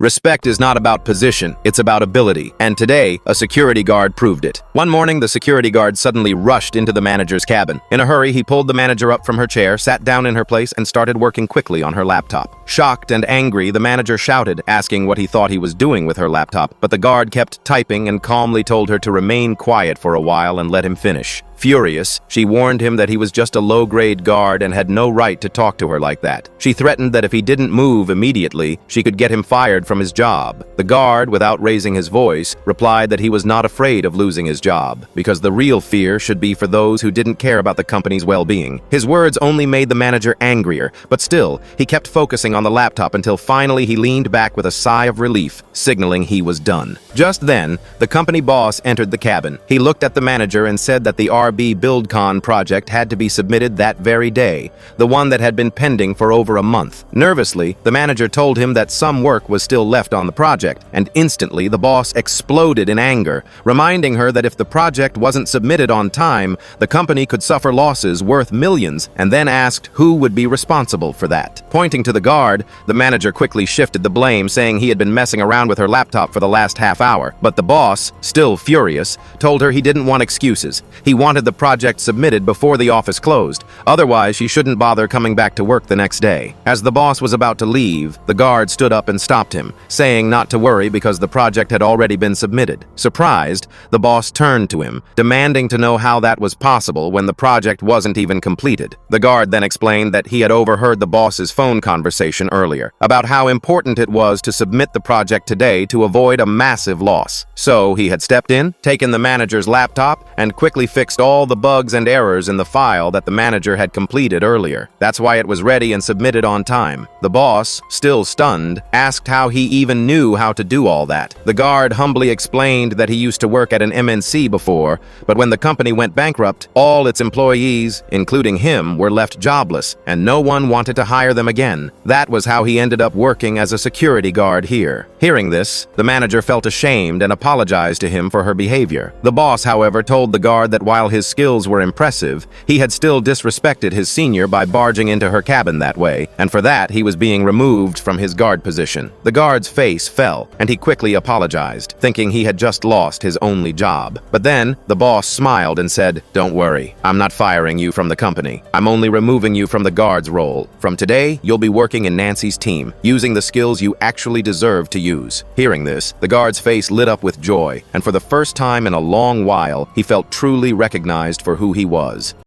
Respect is not about position, it's about ability. And today, a security guard proved it. One morning, the security guard suddenly rushed into the manager's cabin. In a hurry, he pulled the manager up from her chair, sat down in her place, and started working quickly on her laptop. Shocked and angry, the manager shouted, asking what he thought he was doing with her laptop, but the guard kept typing and calmly told her to remain quiet for a while and let him finish. Furious, she warned him that he was just a low-grade guard and had no right to talk to her like that. She threatened that if he didn't move immediately, she could get him fired from his job. The guard, without raising his voice, replied that he was not afraid of losing his job, because the real fear should be for those who didn't care about the company's well-being. His words only made the manager angrier, but still, he kept focusing on the laptop until finally he leaned back with a sigh of relief, signaling he was done. Just then, the company boss entered the cabin. He looked at the manager and said that the RB BuildCon project had to be submitted that very day, the one that had been pending for over a month. Nervously, the manager told him that some work was still left on the project, and instantly the boss exploded in anger, reminding her that if the project wasn't submitted on time, the company could suffer losses worth millions, and then asked who would be responsible for that. Pointing to the guard, the manager quickly shifted the blame, saying he had been messing around with her laptop for the last half hour. But the boss, still furious, told her he didn't want excuses. He wanted the project submitted before the office closed, otherwise she shouldn't bother coming back to work the next day. As the boss was about to leave, the guard stood up and stopped him, saying not to worry because the project had already been submitted. Surprised, the boss turned to him, demanding to know how that was possible when the project wasn't even completed. The guard then explained that he had overheard the boss's phone conversation earlier about how important it was to submit the project today to avoid a massive loss. So he had stepped in, taken the manager's laptop, and quickly fixed all the bugs and errors in the file that the manager had completed earlier. That's why it was ready and submitted on time. The boss, still stunned, asked how he even knew how to do all that. The guard humbly explained that he used to work at an MNC before, but when the company went bankrupt, all its employees, including him, were left jobless, and no one wanted to hire them again. That was how he ended up working as a security guard here. Hearing this, the manager felt ashamed and apologized to him for her behavior. The boss, however, told the guard that while his skills were impressive, he had still disrespected his senior by barging into her cabin that way, and for that he was being removed from his guard position. The guard's face fell, and he quickly apologized, thinking he had just lost his only job. But then, the boss smiled and said, "Don't worry, I'm not firing you from the company. I'm only removing you from the guard's role. From today, you'll be working in Nancy's team, using the skills you actually deserve to use." Hearing this, the guard's face lit up with joy, and for the first time in a long while, he felt truly recognized for who he was.